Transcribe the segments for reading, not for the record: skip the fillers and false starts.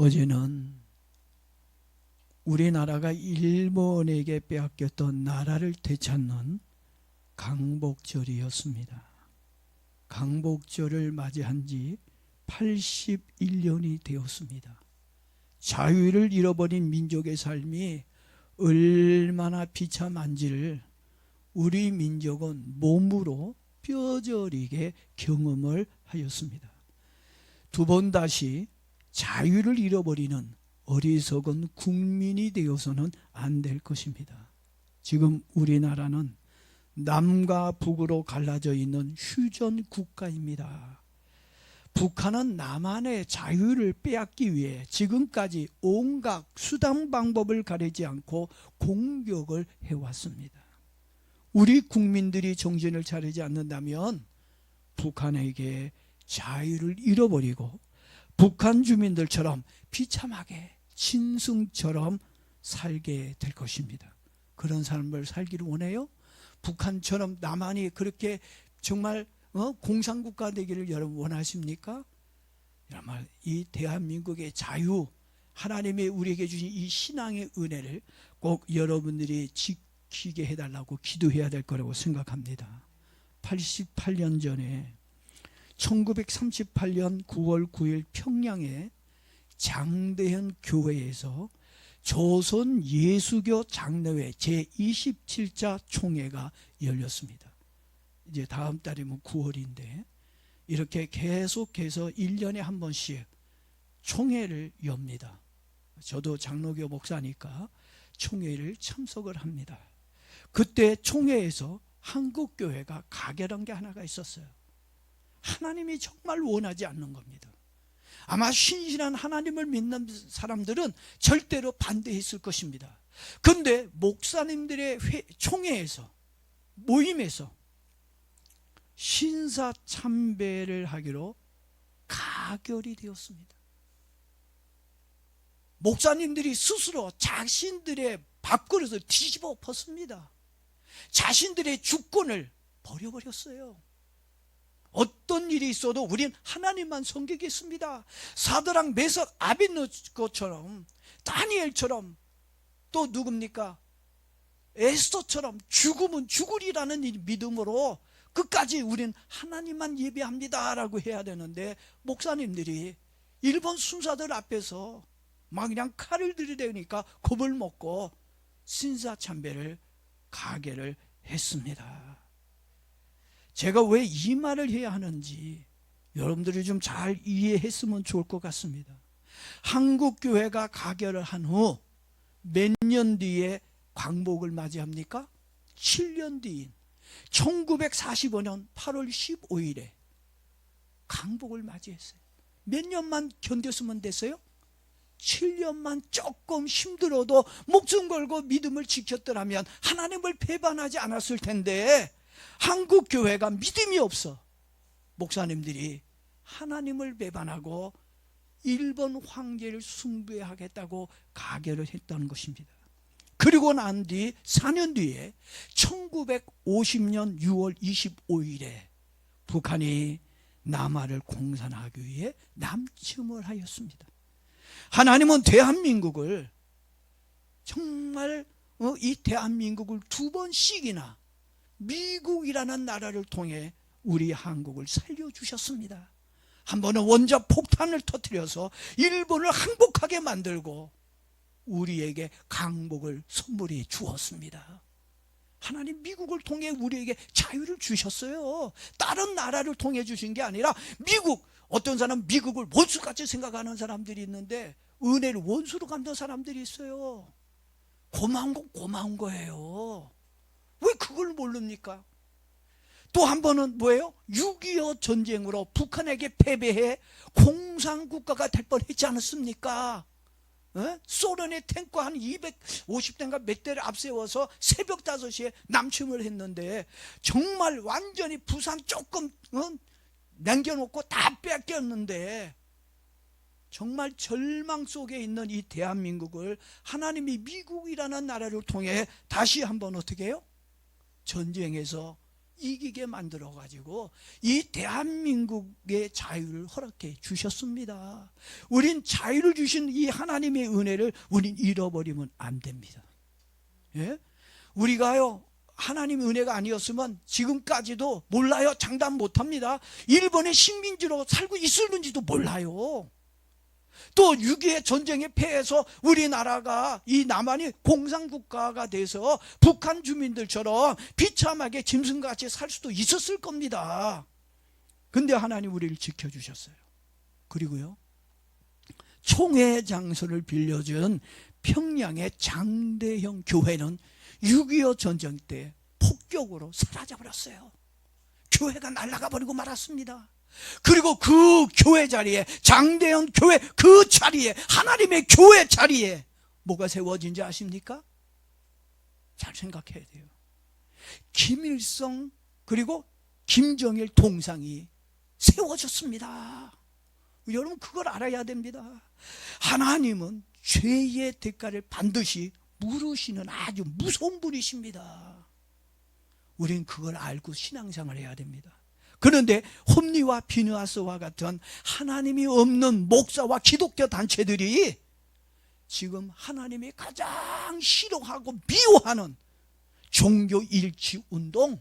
어제는 우리나라가 일본에게 빼앗겼던 나라를 되찾는 강복절이었습니다. 강복절을 맞이한 지 81년이 되었습니다. 자유를 잃어버린 민족의 삶이 얼마나 비참한지를 우리 민족은 몸으로 뼈저리게 경험을 하였습니다. 두 번 다시 자유를 잃어버리는 어리석은 국민이 되어서는 안 될 것입니다. 지금 우리나라는 남과 북으로 갈라져 있는 휴전 국가입니다. 북한은 남한의 자유를 빼앗기 위해 지금까지 온갖 수단 방법을 가리지 않고 공격을 해왔습니다. 우리 국민들이 정신을 차리지 않는다면 북한에게 자유를 잃어버리고 북한 주민들처럼 비참하게 짐승처럼 살게 될 것입니다. 그런 삶을 살기를 원해요? 북한처럼 남한이 그렇게 정말 공산국가 되기를 여러분 원하십니까? 정말 이 대한민국의 자유, 하나님이 우리에게 주신 이 신앙의 은혜를 꼭 여러분들이 지키게 해달라고 기도해야 될 거라고 생각합니다. 88년 전에 1938년 9월 9일 평양의 장대현 교회에서 조선 예수교 장로회 제27차 총회가 열렸습니다. 이제 다음 달이면 9월인데 이렇게 계속해서 1년에 한 번씩 총회를 엽니다. 저도 장로교 목사니까 총회를 참석을 합니다. 그때 총회에서 한국교회가 가결한 게 하나가 있었어요. 하나님이 정말 원하지 않는 겁니다. 아마 신실한 하나님을 믿는 사람들은 절대로 반대했을 것입니다. 그런데 목사님들의 총회에서 모임에서 신사참배를 하기로 가결이 되었습니다. 목사님들이 스스로 자신들의 밥그릇을 뒤집어 엎었습니다. 자신들의 주권을 버려버렸어요. 어떤 일이 있어도 우린 하나님만 섬기겠습니다. 사드락, 메삭, 아벳느고처럼, 다니엘처럼, 또 누굽니까? 에스더처럼 죽으면 죽으리라는 믿음으로 끝까지 우린 하나님만 예배합니다 라고 해야 되는데, 목사님들이 일본 순사들 앞에서 막 그냥 칼을 들이대니까 겁을 먹고 신사참배를 가결을 했습니다. 제가 왜 이 말을 해야 하는지 여러분들이 좀 잘 이해했으면 좋을 것 같습니다. 한국교회가 가결을 한 후 몇 년 뒤에 광복을 맞이합니까? 7년 뒤인 1945년 8월 15일에 광복을 맞이했어요. 몇 년만 견뎠으면 됐어요? 7년만 조금 힘들어도 목숨 걸고 믿음을 지켰더라면 하나님을 배반하지 않았을 텐데, 한국교회가 믿음이 없어 목사님들이 하나님을 배반하고 일본 황제를 숭배하겠다고 가결을 했다는 것입니다. 그리고 난 뒤 4년 뒤에 1950년 6월 25일에 북한이 남한을 공산하기 위해 남침을 하였습니다. 하나님은 대한민국을 정말 이 대한민국을 두 번씩이나 미국이라는 나라를 통해 우리 한국을 살려주셨습니다. 한 번은 원자 폭탄을 터뜨려서 일본을 항복하게 만들고 우리에게 강복을 선물해 주었습니다. 하나님 미국을 통해 우리에게 자유를 주셨어요. 다른 나라를 통해 주신 게 아니라 미국, 어떤 사람은 미국을 원수같이 생각하는 사람들이 있는데 은혜를 원수로 갚는 사람들이 있어요. 고마운 건 고마운 거예요. 왜 그걸 모릅니까? 또 한 번은 뭐예요? 6.25 전쟁으로 북한에게 패배해 공산국가가 될 뻔했지 않았습니까? 소련의 탱크 한 250대인가 몇 대를 앞세워서 새벽 5시에 남침을 했는데 정말 완전히 부산 조금 남겨놓고 다 뺏겼는데, 정말 절망 속에 있는 이 대한민국을 하나님이 미국이라는 나라를 통해 다시 한번 어떻게 해요? 전쟁에서 이기게 만들어 가지고 이 대한민국의 자유를 허락해 주셨습니다. 우린 자유를 주신 이 하나님의 은혜를 우린 잃어버리면 안 됩니다. 예? 우리가요 하나님의 은혜가 아니었으면 지금까지도 몰라요. 장담 못합니다. 일본의 식민지로 살고 있을는지도 몰라요. 또 6.25 전쟁에 패해서 우리나라가 이 남한이 공산국가가 돼서 북한 주민들처럼 비참하게 짐승같이 살 수도 있었을 겁니다. 근데 하나님 우리를 지켜주셨어요. 그리고요 총회 장소를 빌려준 평양의 장대형 교회는 6.25 전쟁 때 폭격으로 사라져버렸어요. 교회가 날아가 버리고 말았습니다. 그리고 그 교회 자리에, 장대형 교회 그 자리에, 하나님의 교회 자리에 뭐가 세워진지 아십니까? 잘 생각해야 돼요. 김일성 그리고 김정일 동상이 세워졌습니다. 여러분 그걸 알아야 됩니다. 하나님은 죄의 대가를 반드시 물으시는 아주 무서운 분이십니다. 우린 그걸 알고 신앙생활을 해야 됩니다. 그런데 홈리와 비느하스와 같은 하나님이 없는 목사와 기독교 단체들이 지금 하나님이 가장 싫어하고 미워하는 종교 일치 운동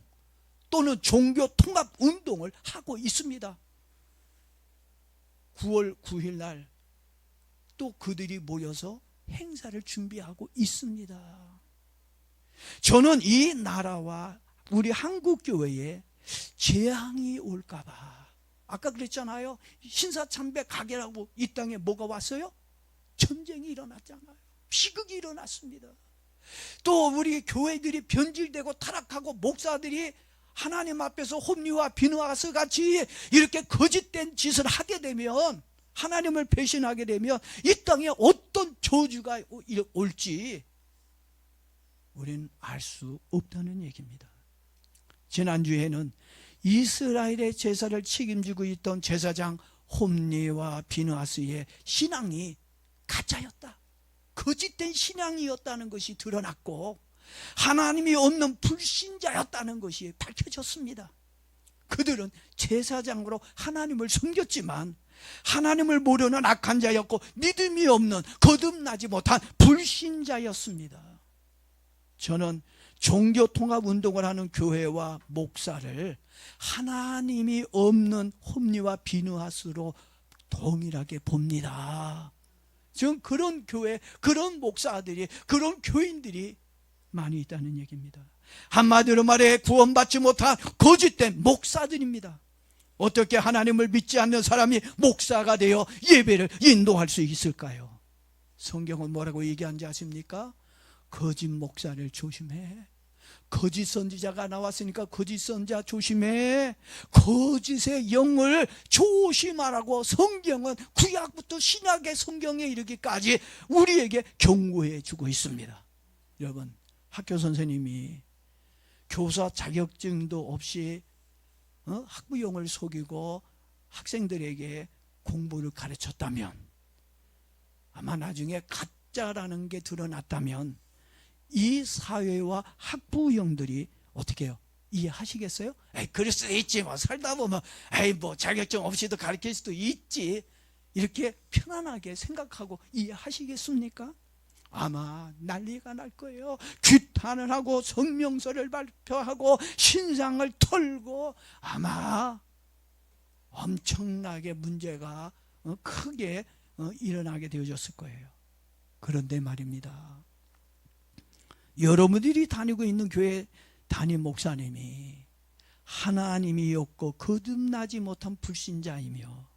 또는 종교 통합 운동을 하고 있습니다. 9월 9일 날 또 그들이 모여서 행사를 준비하고 있습니다. 저는 이 나라와 우리 한국교회에 재앙이 올까봐, 아까 그랬잖아요. 신사참배 가게라고 이 땅에 뭐가 왔어요? 전쟁이 일어났잖아요. 비극이 일어났습니다. 또 우리 교회들이 변질되고 타락하고 목사들이 하나님 앞에서 홈리와 비느하스 같이 이렇게 거짓된 짓을 하게 되면, 하나님을 배신하게 되면 이 땅에 어떤 저주가 올지 우리는 알 수 없다는 얘기입니다. 지난주에는 이스라엘의 제사를 책임지고 있던 제사장 홈리와 비느하스의 신앙이 가짜였다, 거짓된 신앙이었다는 것이 드러났고 하나님이 없는 불신자였다는 것이 밝혀졌습니다. 그들은 제사장으로 하나님을 섬겼지만 하나님을 모르는 악한 자였고 믿음이 없는 거듭나지 못한 불신자였습니다. 저는 종교통합운동을 하는 교회와 목사를 하나님이 없는 홈리와 비느하스로 동일하게 봅니다. 지금 그런 교회, 그런 목사들이, 그런 교인들이 많이 있다는 얘기입니다. 한마디로 말해 구원받지 못한 거짓된 목사들입니다. 어떻게 하나님을 믿지 않는 사람이 목사가 되어 예배를 인도할 수 있을까요? 성경은 뭐라고 얘기하는지 아십니까? 거짓 목사를 조심해. 거짓 선지자가 나왔으니까 거짓 선지자 조심해. 거짓의 영을 조심하라고 성경은 구약부터 신약의 성경에 이르기까지 우리에게 경고해 주고 있습니다. 여러분, 학교 선생님이 교사 자격증도 없이 학부형을 속이고 학생들에게 공부를 가르쳤다면, 아마 나중에 가짜라는 게 드러났다면 이 사회와 학부형들이 어떻게 해요? 이해하시겠어요? 에이, 그럴 수 있지, 뭐 살다 보면 에이, 뭐 자격증 없이도 가르칠 수도 있지, 이렇게 편안하게 생각하고 이해하시겠습니까? 아마 난리가 날 거예요. 규탄을 하고 성명서를 발표하고 신상을 털고 아마 엄청나게 문제가 크게 일어나게 되어졌을 거예요. 그런데 말입니다, 여러분들이 다니고 있는 교회 담임 목사님이 하나님이 없고 거듭나지 못한 불신자이며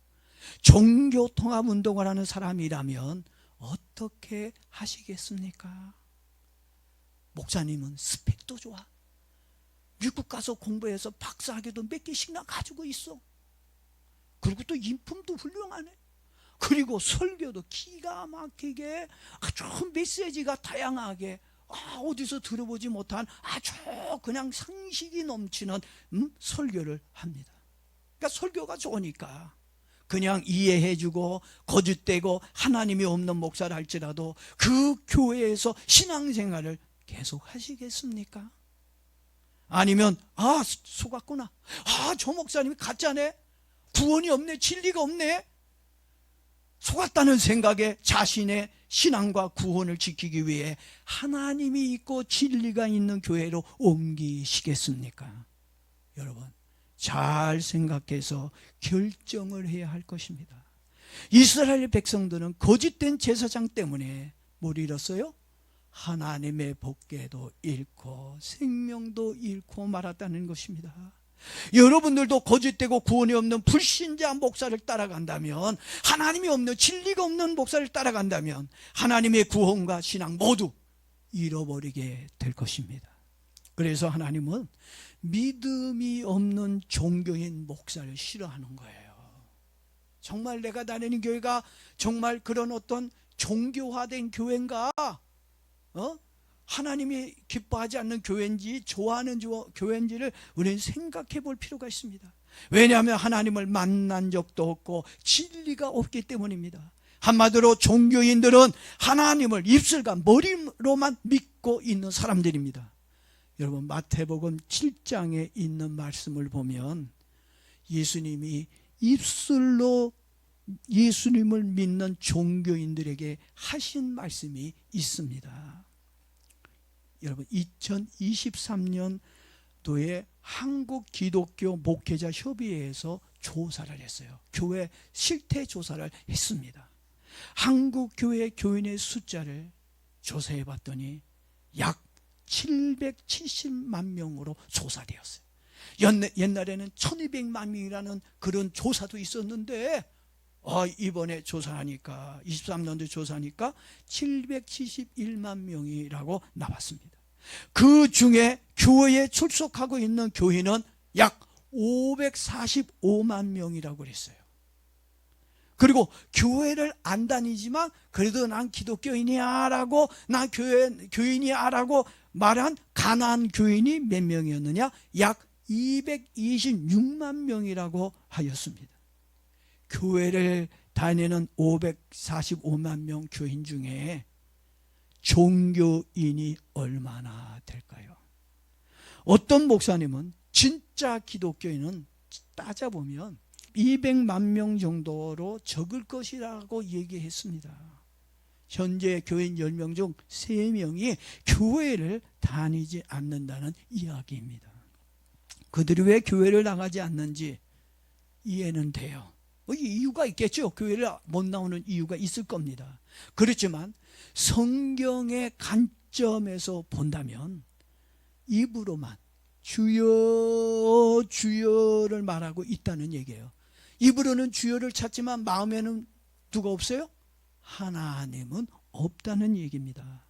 종교통합운동을 하는 사람이라면 어떻게 하시겠습니까? 목사님은 스펙도 좋아. 미국 가서 공부해서 박사학위도 몇 개씩이나 가지고 있어. 그리고 또 인품도 훌륭하네. 그리고 설교도 기가 막히게 아주 메시지가 다양하게 어디서 들어보지 못한 아주 그냥 상식이 넘치는 설교를 합니다. 그러니까 설교가 좋으니까 그냥 이해해주고 거짓되고 하나님이 없는 목사를 할지라도 그 교회에서 신앙생활을 계속 하시겠습니까? 아니면 속았구나, 저 목사님이 가짜네, 구원이 없네, 진리가 없네, 속았다는 생각에 자신의 신앙과 구원을 지키기 위해 하나님이 있고 진리가 있는 교회로 옮기시겠습니까? 여러분, 잘 생각해서 결정을 해야 할 것입니다. 이스라엘 백성들은 거짓된 제사장 때문에 뭘 잃었어요? 하나님의 법궤도 잃고 생명도 잃고 말았다는 것입니다. 여러분들도 거짓되고 구원이 없는 불신자 목사를 따라간다면, 하나님이 없는, 진리가 없는 목사를 따라간다면 하나님의 구원과 신앙 모두 잃어버리게 될 것입니다. 그래서 하나님은 믿음이 없는 종교인 목사를 싫어하는 거예요. 정말 내가 다니는 교회가 정말 그런 어떤 종교화된 교회인가? 하나님이 기뻐하지 않는 교회인지 좋아하는 교회인지를 우리는 생각해 볼 필요가 있습니다. 왜냐하면 하나님을 만난 적도 없고 진리가 없기 때문입니다. 한마디로 종교인들은 하나님을 입술과 머리로만 믿고 있는 사람들입니다. 여러분, 마태복음 7장에 있는 말씀을 보면 예수님이 입술로 예수님을 믿는 종교인들에게 하신 말씀이 있습니다. 여러분, 2023년도에 한국 기독교 목회자 협의회에서 조사를 했어요. 교회 실태 조사를 했습니다. 한국 교회 교인의 숫자를 조사해 봤더니 약 770만 명으로 조사되었어요. 옛날에는 1200만 명이라는 그런 조사도 있었는데 이번에 조사하니까, 23년도 조사하니까 771만 명이라고 나왔습니다. 그 중에 교회에 출석하고 있는 교인은 약 545만 명이라고 그랬어요. 그리고 교회를 안 다니지만 그래도 난 기독교인이야 라고, 난 교인이야 라고 말한 가나안 교인이 몇 명이었느냐? 약 226만 명이라고 하였습니다. 교회를 다니는 545만 명 교인 중에 종교인이 얼마나 될까요? 어떤 목사님은 진짜 기독교인은 따져보면 200만 명 정도로 적을 것이라고 얘기했습니다. 현재 교인 10명 중 3명이 교회를 다니지 않는다는 이야기입니다. 그들이 왜 교회를 나가지 않는지 이해는 돼요. 이유가 있겠죠. 교회를 못 나오는 이유가 있을 겁니다. 그렇지만 성경의 관점에서 본다면 입으로만 주여 주여를 말하고 있다는 얘기예요. 입으로는 주여를 찾지만 마음에는 누가 없어요? 하나님은 없다는 얘기입니다.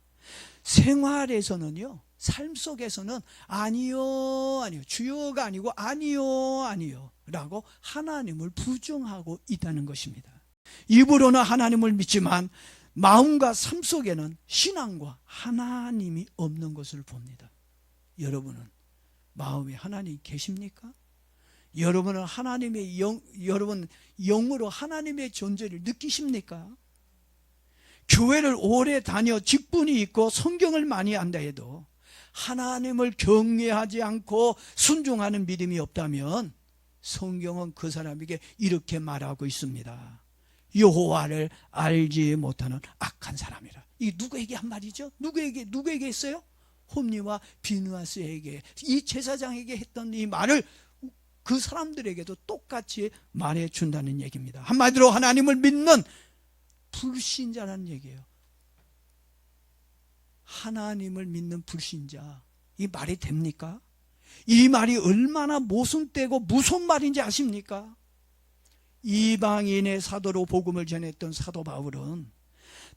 생활에서는요, 삶 속에서는 아니요 주여가 아니고 아니요 라고 하나님을 부정하고 있다는 것입니다. 입으로는 하나님을 믿지만 마음과 삶 속에는 신앙과 하나님이 없는 것을 봅니다. 여러분은 마음에 하나님 계십니까? 여러분은 여러분 영으로 하나님의 존재를 느끼십니까? 교회를 오래 다녀 직분이 있고 성경을 많이 안다 해도 하나님을 경외하지 않고 순종하는 믿음이 없다면 성경은 그 사람에게 이렇게 말하고 있습니다. 여호와를 알지 못하는 악한 사람이라. 이게 누구에게 한 말이죠? 누구에게 했어요? 홈리와 비느하스에게, 이 제사장에게 했던 이 말을 그 사람들에게도 똑같이 말해준다는 얘기입니다. 한마디로 하나님을 믿는 불신자라는 얘기예요. 하나님을 믿는 불신자, 이 말이 됩니까? 이 말이 얼마나 모순되고 무서운 말인지 아십니까? 이방인의 사도로 복음을 전했던 사도 바울은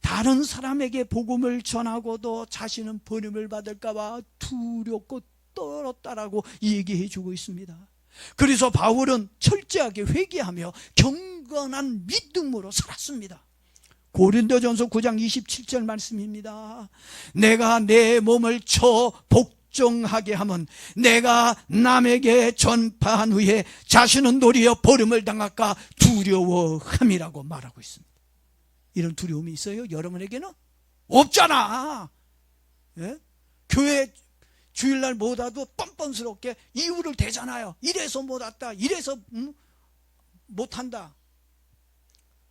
다른 사람에게 복음을 전하고도 자신은 버림을 받을까 봐 두렵고 떨었다라고 얘기해 주고 있습니다. 그래서 바울은 철저하게 회개하며 경건한 믿음으로 살았습니다. 고린도전서 9장 27절 말씀입니다. 내가 내 몸을 쳐 복종하게 하면 내가 남에게 전파한 후에 자신은 도리어 버림을 당할까 두려워함이라고 말하고 있습니다. 이런 두려움이 있어요? 여러분에게는? 없잖아. 예? 교회 주일날 못 와도 뻔뻔스럽게 이유를 대잖아요. 이래서 못 왔다, 이래서 못한다.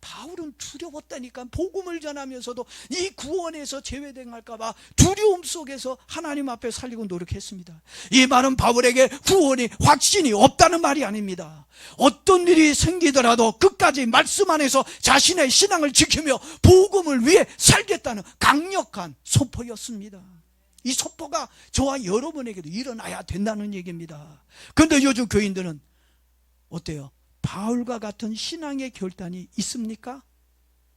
바울은 두려웠다니까. 복음을 전하면서도 이 구원에서 제외당할까 봐 두려움 속에서 하나님 앞에 살리고 노력했습니다. 이 말은 바울에게 구원이 확신이 없다는 말이 아닙니다. 어떤 일이 생기더라도 끝까지 말씀 안에서 자신의 신앙을 지키며 복음을 위해 살겠다는 강력한 선포였습니다. 이 선포가 저와 여러분에게도 일어나야 된다는 얘기입니다. 그런데 요즘 교인들은 어때요? 바울과 같은 신앙의 결단이 있습니까?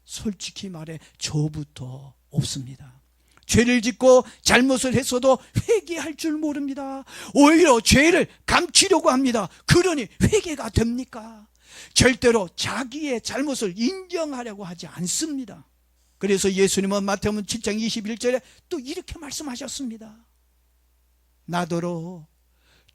솔직히 말해 저부터 없습니다. 죄를 짓고 잘못을 했어도 회개할 줄 모릅니다. 오히려 죄를 감추려고 합니다. 그러니 회개가 됩니까? 절대로 자기의 잘못을 인정하려고 하지 않습니다. 그래서 예수님은 마태복음 7장 21절에 또 이렇게 말씀하셨습니다. 나더러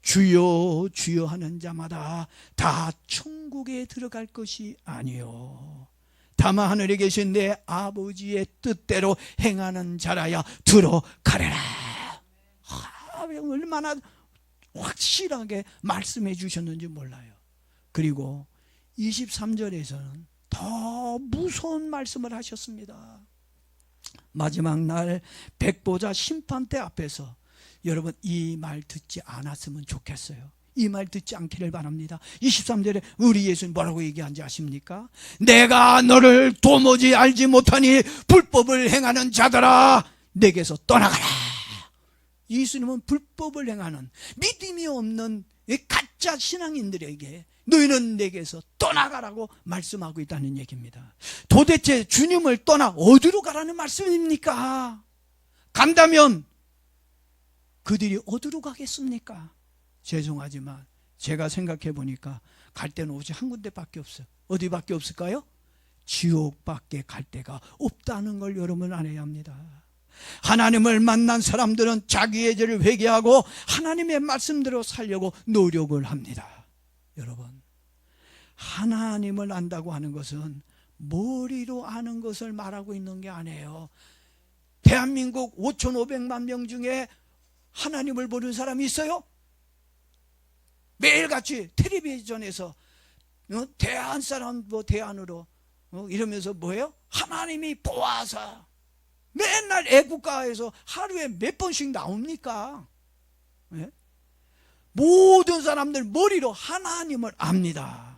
주여 주여 하는 자마다 다 천국에 들어갈 것이 아니요 다만 하늘에 계신 내 아버지의 뜻대로 행하는 자라야 들어가리라. 얼마나 확실하게 말씀해 주셨는지 몰라요. 그리고 23절에서는 더 무서운 말씀을 하셨습니다. 마지막 날 백보자 심판대 앞에서 여러분 이 말 듣지 않았으면 좋겠어요. 이 말 듣지 않기를 바랍니다. 23절에 우리 예수님 뭐라고 얘기한지 아십니까? 내가 너를 도무지 알지 못하니 불법을 행하는 자들아 내게서 떠나가라. 예수님은 불법을 행하는 믿음이 없는 가짜 신앙인들에게 너희는 내게서 떠나가라고 말씀하고 있다는 얘기입니다. 도대체 주님을 떠나 어디로 가라는 말씀입니까? 간다면 그들이 어디로 가겠습니까? 죄송하지만 제가 생각해 보니까 갈 데는 오직 한 군데밖에 없어요. 어디밖에 없을까요? 지옥밖에 갈 데가 없다는 걸 여러분 알아야 합니다. 하나님을 만난 사람들은 자기의 죄를 회개하고 하나님의 말씀대로 살려고 노력을 합니다. 여러분, 하나님을 안다고 하는 것은 머리로 아는 것을 말하고 있는 게 아니에요. 대한민국 5,500만 명 중에 하나님을 모르는 사람이 있어요? 매일같이 텔레비전에서 대한 사람 대안으로 이러면서 뭐예요? 하나님이 보아서 맨날 애국가에서 하루에 몇 번씩 나옵니까? 네? 모든 사람들 머리로 하나님을 압니다.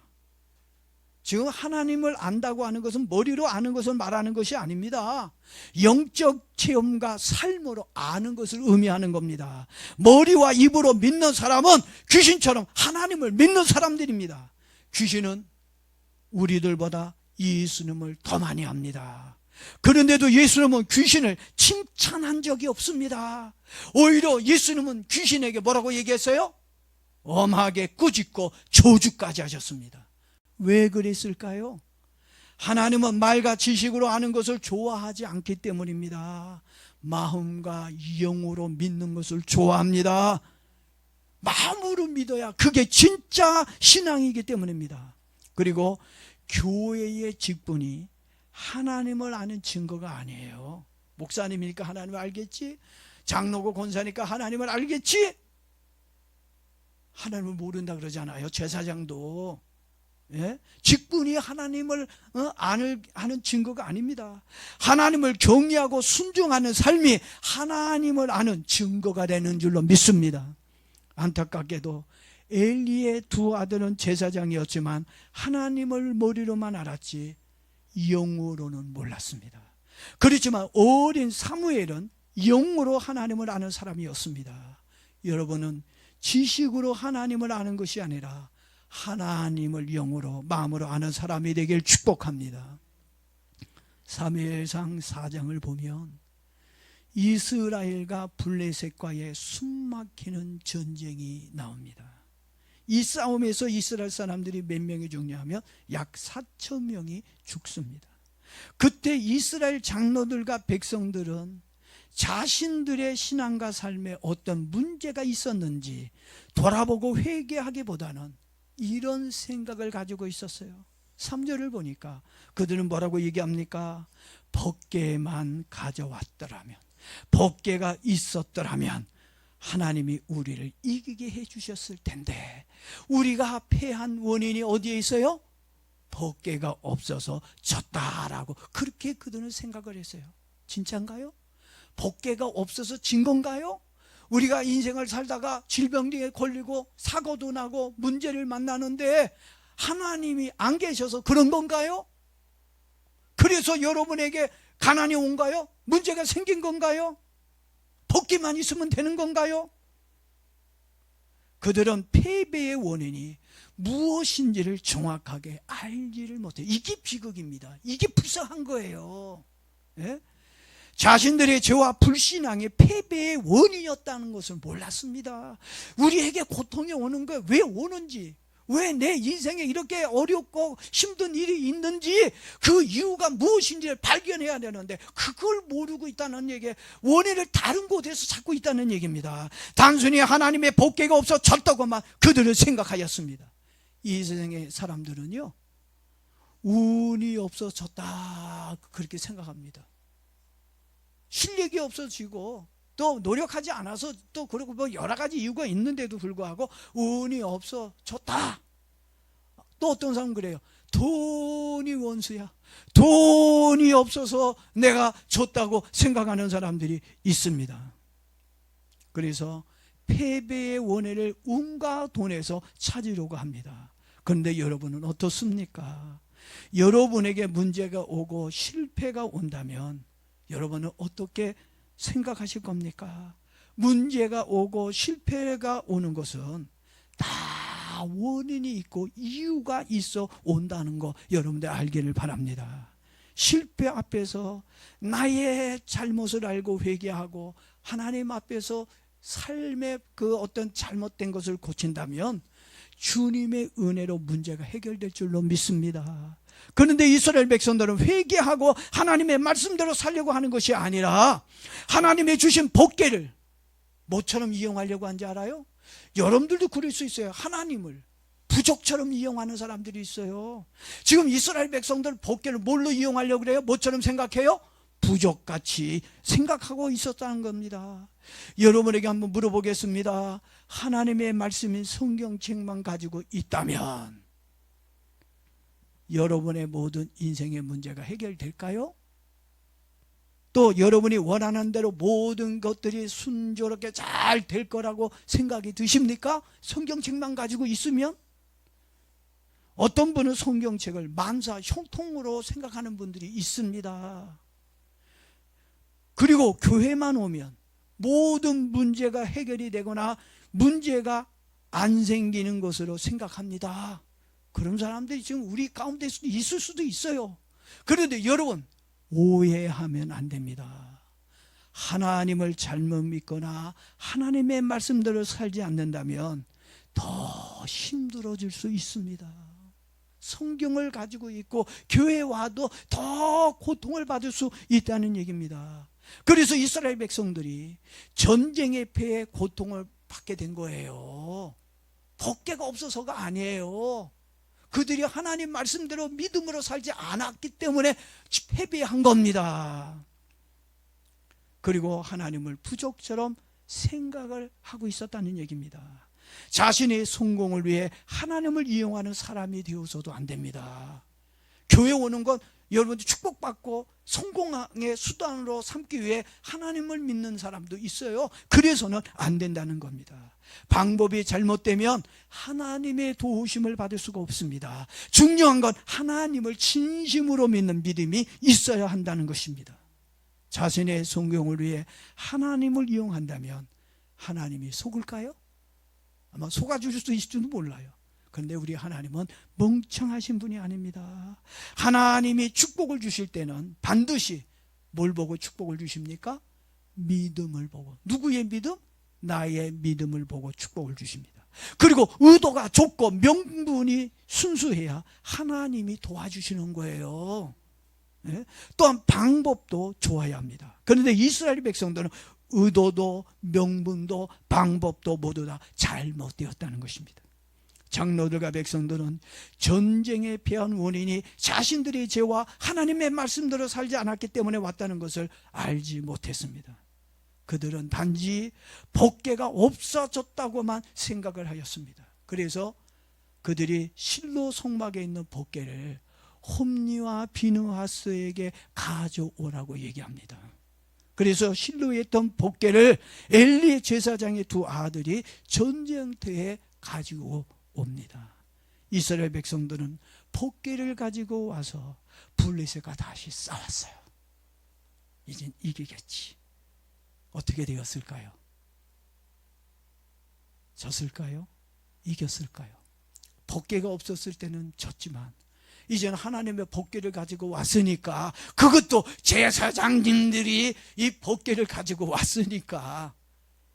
지금 하나님을 안다고 하는 것은 머리로 아는 것을 말하는 것이 아닙니다. 영적 체험과 삶으로 아는 것을 의미하는 겁니다. 머리와 입으로 믿는 사람은 귀신처럼 하나님을 믿는 사람들입니다. 귀신은 우리들보다 예수님을 더 많이 압니다. 그런데도 예수님은 귀신을 칭찬한 적이 없습니다. 오히려 예수님은 귀신에게 뭐라고 얘기했어요? 엄하게 꾸짖고 저주까지 하셨습니다. 왜 그랬을까요? 하나님은 말과 지식으로 아는 것을 좋아하지 않기 때문입니다. 마음과 영으로 믿는 것을 좋아합니다. 마음으로 믿어야 그게 진짜 신앙이기 때문입니다. 그리고 교회의 직분이 하나님을 아는 증거가 아니에요. 목사님이니까 하나님을 알겠지? 장로고 권사니까 하나님을 알겠지? 하나님을 모른다 그러잖아요. 제사장도. 예? 직분이 하나님을 아는 증거가 아닙니다. 하나님을 경외하고 순종하는 삶이 하나님을 아는 증거가 되는 줄로 믿습니다. 안타깝게도 엘리의 두 아들은 제사장이었지만 하나님을 머리로만 알았지 영으로는 몰랐습니다. 그렇지만 어린 사무엘은 영으로 하나님을 아는 사람이었습니다. 여러분은 지식으로 하나님을 아는 것이 아니라 하나님을 영으로 마음으로 아는 사람이 되길 축복합니다. 사무엘상 4장을 보면 이스라엘과 블레셋과의 숨막히는 전쟁이 나옵니다. 이 싸움에서 이스라엘 사람들이 몇 명이 죽냐면 약 4천 명이 죽습니다. 그때 이스라엘 장로들과 백성들은 자신들의 신앙과 삶에 어떤 문제가 있었는지 돌아보고 회개하기보다는 이런 생각을 가지고 있었어요. 3절을 보니까 그들은 뭐라고 얘기합니까? 법궤만 가져왔더라면, 법궤가 있었더라면 하나님이 우리를 이기게 해주셨을 텐데 우리가 패한 원인이 어디에 있어요? 법궤가 없어서 졌다라고 그렇게 그들은 생각을 했어요. 진짜인가요? 법궤가 없어서 진 건가요? 우리가 인생을 살다가 질병에 걸리고 사고도 나고 문제를 만나는데 하나님이 안 계셔서 그런 건가요? 그래서 여러분에게 가난이 온가요? 문제가 생긴 건가요? 법궤만 있으면 되는 건가요? 그들은 패배의 원인이 무엇인지를 정확하게 알지를 못해요. 이게 비극입니다. 이게 불쌍한 거예요. 예? 자신들의 죄와 불신앙이 패배의 원인이었다는 것을 몰랐습니다. 우리에게 고통이 오는 거 왜 오는지, 왜 내 인생에 이렇게 어렵고 힘든 일이 있는지 그 이유가 무엇인지를 발견해야 되는데 그걸 모르고 있다는 얘기에 원인을 다른 곳에서 찾고 있다는 얘기입니다. 단순히 하나님의 법궤가 없어 졌다고만 그들은 생각하였습니다. 이 세상의 사람들은요, 운이 없어졌다 그렇게 생각합니다. 실력이 없어지고 또 노력하지 않아서 또 그리고 뭐 여러 가지 이유가 있는데도 불구하고 운이 없어졌다. 또 어떤 사람은 그래요. 돈이 원수야. 돈이 없어서 내가 졌다고 생각하는 사람들이 있습니다. 그래서 패배의 원인을 운과 돈에서 찾으려고 합니다. 그런데 여러분은 어떻습니까? 여러분에게 문제가 오고 실패가 온다면 여러분은 어떻게 생각하실 겁니까? 문제가 오고 실패가 오는 것은 다 원인이 있고 이유가 있어 온다는 거 여러분들 알기를 바랍니다. 실패 앞에서 나의 잘못을 알고 회개하고 하나님 앞에서 삶의 그 어떤 잘못된 것을 고친다면 주님의 은혜로 문제가 해결될 줄로 믿습니다. 그런데 이스라엘 백성들은 회개하고 하나님의 말씀대로 살려고 하는 것이 아니라 하나님의 주신 법궤를 뭐처럼 이용하려고 한지 알아요? 여러분들도 그럴 수 있어요. 하나님을 부족처럼 이용하는 사람들이 있어요. 지금 이스라엘 백성들 법궤를 뭘로 이용하려고 그래요? 뭐처럼 생각해요? 부족같이 생각하고 있었다는 겁니다. 여러분에게 한번 물어보겠습니다. 하나님의 말씀인 성경책만 가지고 있다면 여러분의 모든 인생의 문제가 해결될까요? 또 여러분이 원하는 대로 모든 것들이 순조롭게 잘 될 거라고 생각이 드십니까? 성경책만 가지고 있으면? 어떤 분은 성경책을 만사 형통으로 생각하는 분들이 있습니다. 그리고 교회만 오면 모든 문제가 해결이 되거나 문제가 안 생기는 것으로 생각합니다. 그런 사람들이 지금 우리 가운데 있을 수도 있어요. 그런데 여러분, 오해하면 안 됩니다. 하나님을 잘못 믿거나 하나님의 말씀대로 살지 않는다면 더 힘들어질 수 있습니다. 성경을 가지고 있고 교회에 와도 더 고통을 받을 수 있다는 얘기입니다. 그래서 이스라엘 백성들이 전쟁의 패에 고통을 받게 된 거예요. 법궤가 없어서가 아니에요. 그들이 하나님 말씀대로 믿음으로 살지 않았기 때문에 패배한 겁니다. 그리고 하나님을 부족처럼 생각을 하고 있었다는 얘기입니다. 자신의 성공을 위해 하나님을 이용하는 사람이 되어서도 안 됩니다. 교회 오는 건 여러분들 축복받고 성공의 수단으로 삼기 위해 하나님을 믿는 사람도 있어요. 그래서는 안 된다는 겁니다. 방법이 잘못되면 하나님의 도우심을 받을 수가 없습니다. 중요한 건 하나님을 진심으로 믿는 믿음이 있어야 한다는 것입니다. 자신의 성공을 위해 하나님을 이용한다면 하나님이 속을까요? 아마 속아줄 수도 있을지도 몰라요. 그런데 우리 하나님은 멍청하신 분이 아닙니다. 하나님이 축복을 주실 때는 반드시 뭘 보고 축복을 주십니까? 믿음을 보고. 누구의 믿음? 나의 믿음을 보고 축복을 주십니다. 그리고 의도가 좁고 명분이 순수해야 하나님이 도와주시는 거예요. 네? 또한 방법도 좋아야 합니다. 그런데 이스라엘 백성들은 의도도 명분도 방법도 모두 다 잘못되었다는 것입니다. 장로들과 백성들은 전쟁에 패한 원인이 자신들의 죄와 하나님의 말씀대로 살지 않았기 때문에 왔다는 것을 알지 못했습니다. 그들은 단지 복개가 없어졌다고만 생각을 하였습니다. 그래서 그들이 실로 성막에 있는 복개를 홈니와 비느하스에게 가져오라고 얘기합니다. 그래서 실로에 있던 복개를 엘리 제사장의 두 아들이 전쟁터에 가지고 옵니다. 이스라엘 백성들은 복개를 가지고 와서 블레셋과 다시 싸웠어요. 이젠 이기겠지. 어떻게 되었을까요? 졌을까요? 이겼을까요? 복개가 없었을 때는 졌지만 이제는 하나님의 복개를 가지고 왔으니까, 그것도 제사장님들이 이 복개를 가지고 왔으니까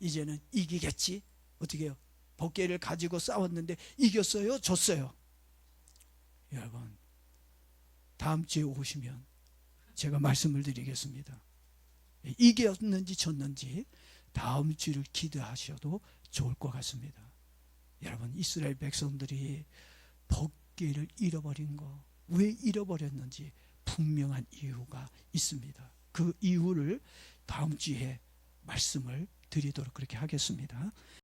이제는 이기겠지. 어떻게 해요? 복개를 가지고 싸웠는데 이겼어요? 졌어요? 여러분, 다음 주에 오시면 제가 말씀을 드리겠습니다. 이겼는지 졌는지 다음 주를 기대하셔도 좋을 것 같습니다. 여러분, 이스라엘 백성들이 복개를 잃어버린 거, 왜 잃어버렸는지 분명한 이유가 있습니다. 그 이유를 다음 주에 말씀을 드리도록 그렇게 하겠습니다.